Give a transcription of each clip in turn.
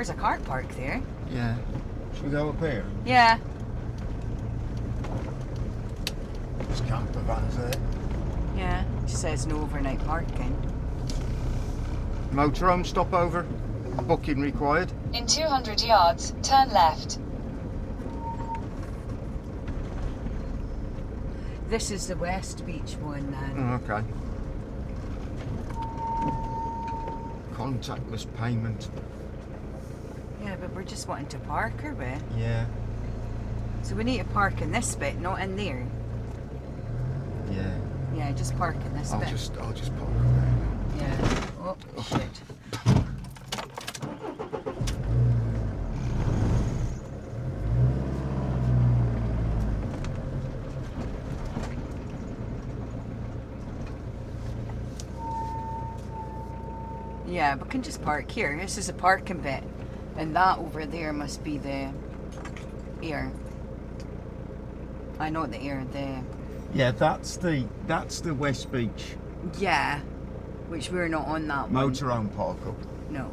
There's a car park there. Yeah. Should we go up here? Yeah. There's camper vans there. Yeah. It says no overnight parking. Motorhome stopover. Booking required. In 200 yards, turn left. This is the West Beach one then. Oh, okay. Contactless payment. Yeah, but we're just wanting to park, are we? Yeah. So we need to park in this bit, not in there. Yeah. Yeah, just park in this bit. I'll just park over there. Yeah. Oh, shit. Yeah, we can just park here. This is a parking bit. And that over there must be the air. I know the air there. Yeah, that's the West Beach Yeah. Which we're not on that one. motorhome park up. No.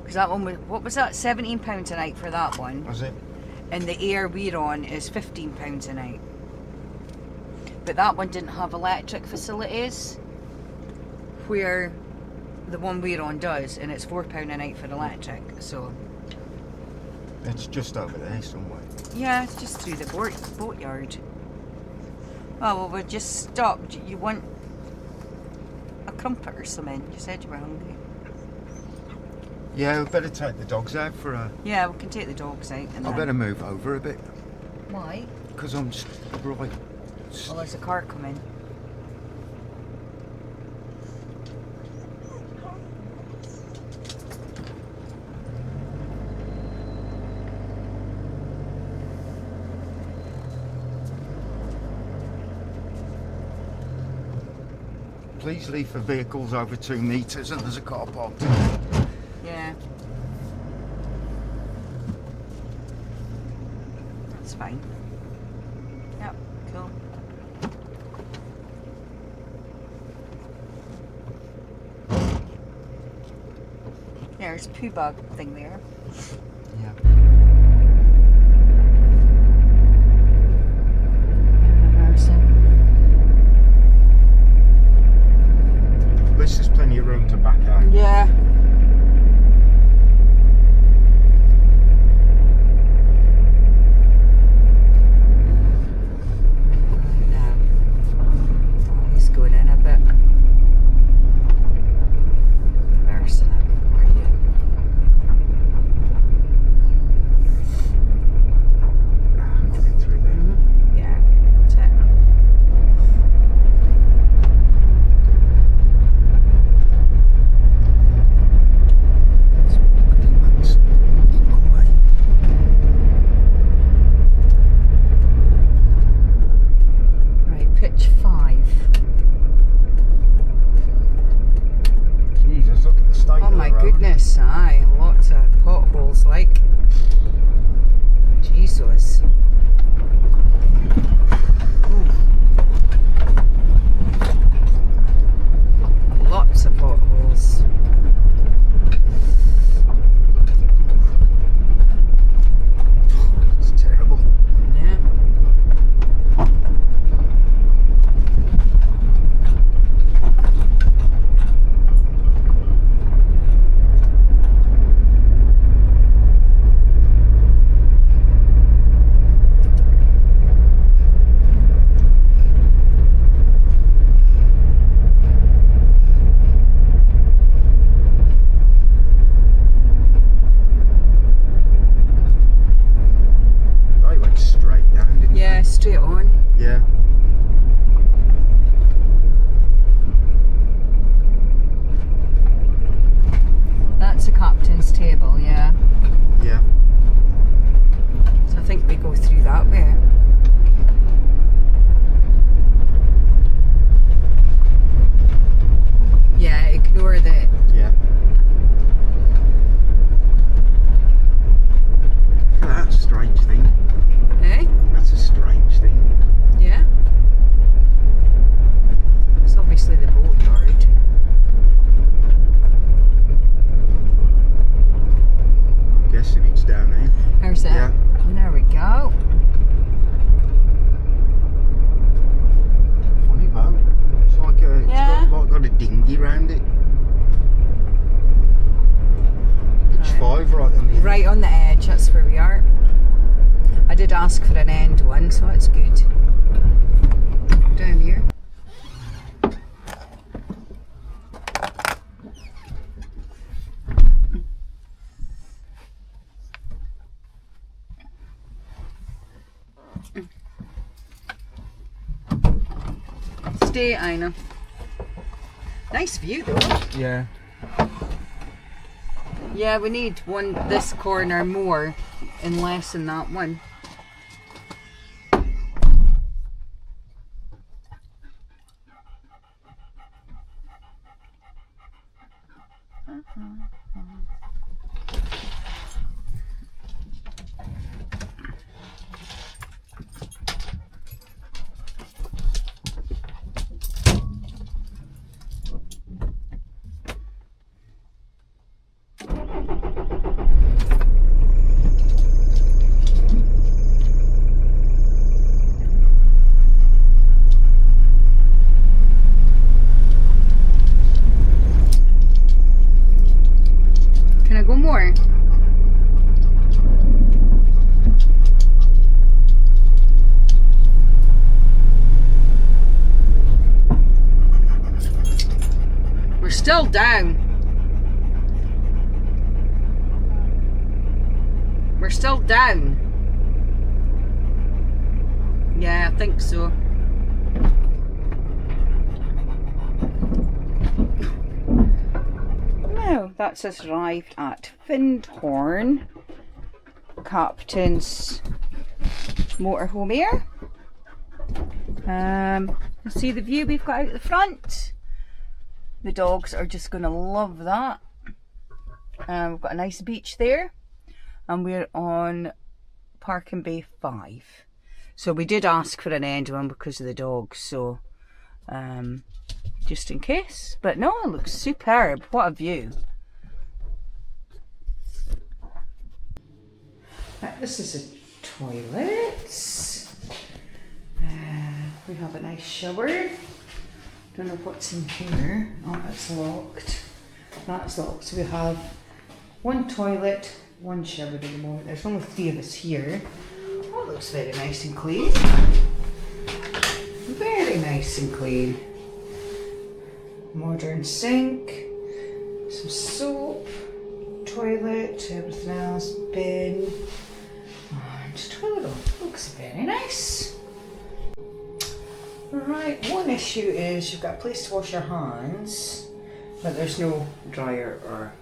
Because that one was, what was that? £17 a night for that one. Was it? And the air we're on is £15 a night. But that one didn't have electric facilities, where the one we're on does, and it's £4 a night for electric. So It's just over there somewhere. yeah, it's just through the boatyard. Oh well, we just stopped. You want a crumpet or something? You said you were hungry. Yeah, we better take the dogs out for a... Yeah, we can take the dogs out. And I then... better move over a bit. Why? Because I'm right... Oh, there's a car coming. Please leave for vehicles over 2 metres, and there's a car parked. Yeah. That's fine. Yep, cool. Yeah, there's a poo bag thing there. Yeah. This is plenty of room to back out. Yeah. He's going in a bit. Where's that? Where are you? right on the edge, that's where we are. I did ask for an end one, so that's good. Down here. Stay, Ina. Nice view though. Yeah. Yeah, we need this corner more and less than that one. Can I go more? We're still down. We're still down. Yeah, I think so. Now that's us arrived at Findhorn, Captain's Motorhome Aire. See the view we've got out the front. The dogs are just going to love that. We've got a nice beach there, and we're on Parking Bay 5. So we did ask for an end one because of the dogs, so just in case. But no, it looks superb. What a view. Right, this is a toilet. We have a nice shower. Don't know what's in here. Oh, it's locked. That's locked. So we have one toilet, one shower at the moment. There's only 3 of us here. Oh, it looks very nice and clean. Very nice and clean. Modern sink, some soap, toilet, everything else, bin, and toilet. Looks very nice. Right, one issue is you've got a place to wash your hands, but there's no dryer or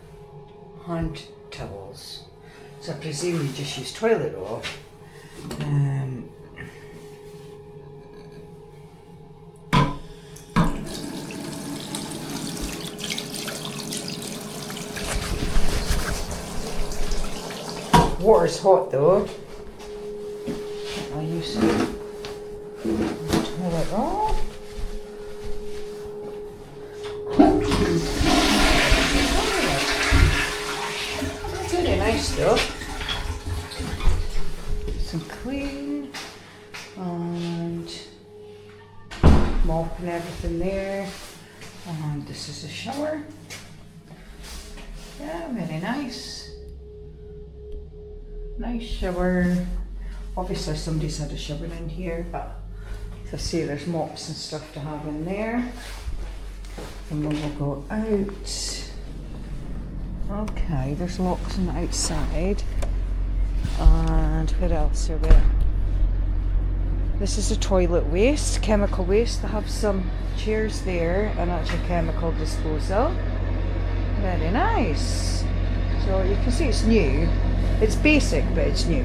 hand towels. So I presume you just use toilet roll. Water's hot though. I'll use some toilet roll. Very nice though. Some clean and mop and everything there. And this is a shower. Yeah, very nice. Nice shower. Obviously somebody's had a shower in here, but as I see there's mops and stuff to have in there. And then we'll go out. Okay, there's locks on the outside. And where else are we? This is a toilet waste, chemical waste. They have some chairs there and actually chemical disposal. Very nice. So you can see it's new. It's basic, but it's new.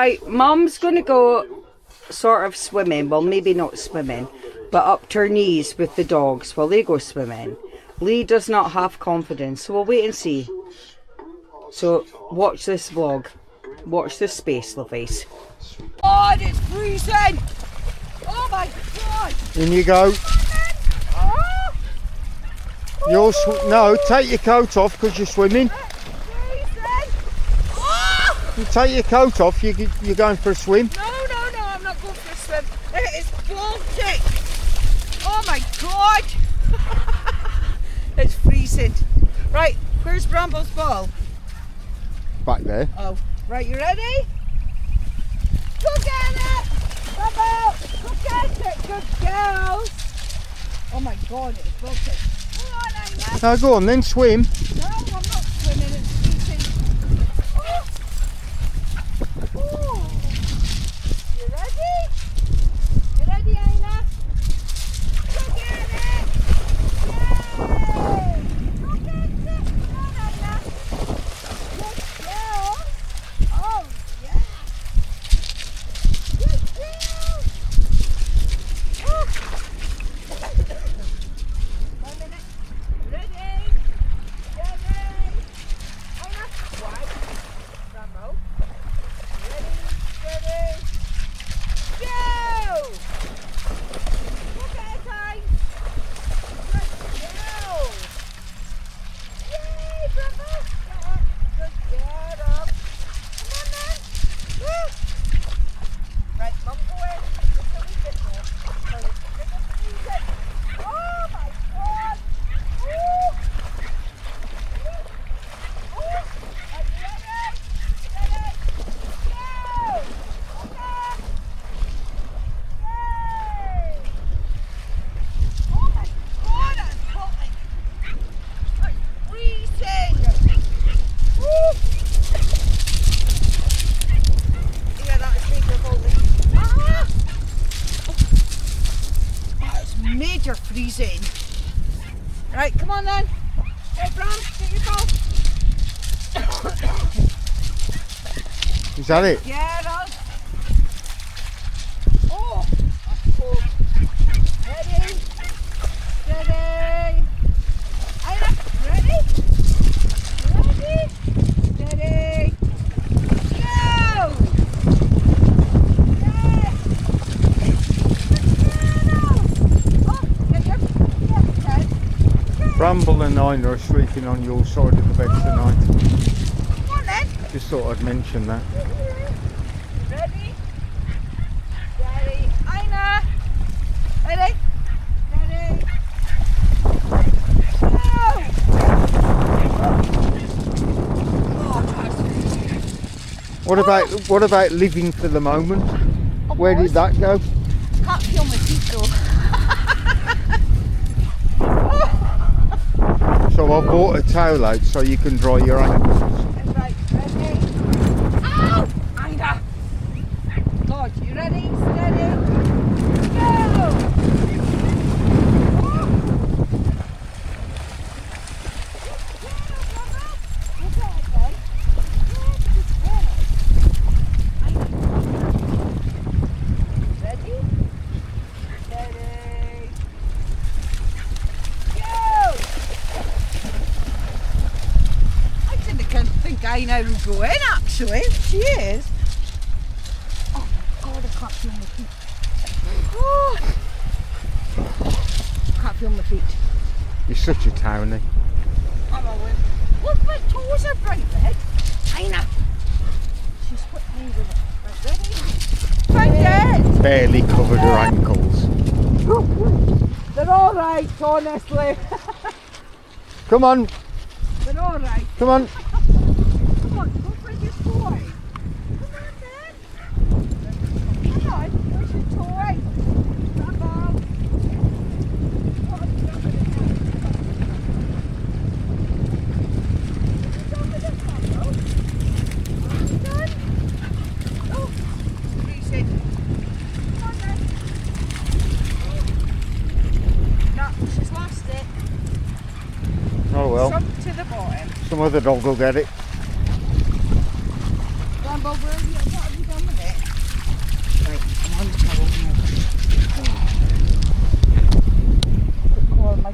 Right, Mum's going to go sort of swimming. Well, maybe not swimming, but up to her knees with the dogs while they go swimming. Lee does not have confidence, so we'll wait and see. So watch this vlog. Watch this space, lovies. God, it's freezing! Oh my God! In you go. No, take your coat off because you're swimming. You take your coat off, you're going for a swim. No, I'm not going for a swim. It is Baltic. Oh my God. It's freezing. Right, where's Bramble's ball? Back there. Oh, right, you ready? Go get it! Bramble! Go get it, good girls! Oh my God, it's Baltic. Come on, Ina. No, go on then, swim. No, I'm not swimming, it's freezing. Oh. You ready? You ready, Ina? Go get it! Yay! Go get it! Come on, Ina. Good girl. Oh, yeah. Good girl. Oh. 1 minute. Ready? Ready? Ina, wide. Bravo. Ready, steady, go! Look at it, time. Good go! Yay, Bravo! Good get up. Come on then. Woo! Right, Mum, go in. Just a wee bit more. So it's easy. Oh my God! Ooh! Ooh! Are you ready? Ready? Go! Okay. Yay! Oh my God, that's hot. It's freezing. Woo! Yeah, that's major holding. Ah! Oh, it's major freezing. Right, come on then. Go, Bram, get your ball. Is that it? Get up. Oh, that's cold. Ready? Steady. Ina, ready? Ready? Steady. Go! Yes! Oh, get your head. Bramble and Ina are sleeping on your side of the bed tonight. Come on then. Just thought I'd mention that. Ready? Steady. Ina. Ready? Steady. Go! What about living for the moment? Where did that go? Can't feel my feet though. So I bought a towel out so you can dry your ankles. Right, ready? Ow! Ina! God, you ready? Steady? Go! Ready? Steady? Go! I didn't think Ina would go in actually. She is. Oh God, I can't feel my feet. Oh. Can't feel my feet. You're such a townie. I'm a win. Look, my toes are bright red. Ina. She's whipped me with it. Right, ready? Find it! Barely covered her ankles. They're alright, honestly. Come on, They're alright. come on. Come on, go for your toy. Come on then. Come on, where's your toy? Bravo. What have you done with it now? What have you done with it, Bravo? What have you done? Oh, freezing. Come on then. No, she's lost it. Oh well, Sunk to the bottom. some other dog will get it. Bramble, what have you done with it? Right, I'm on the tunnel now. Call my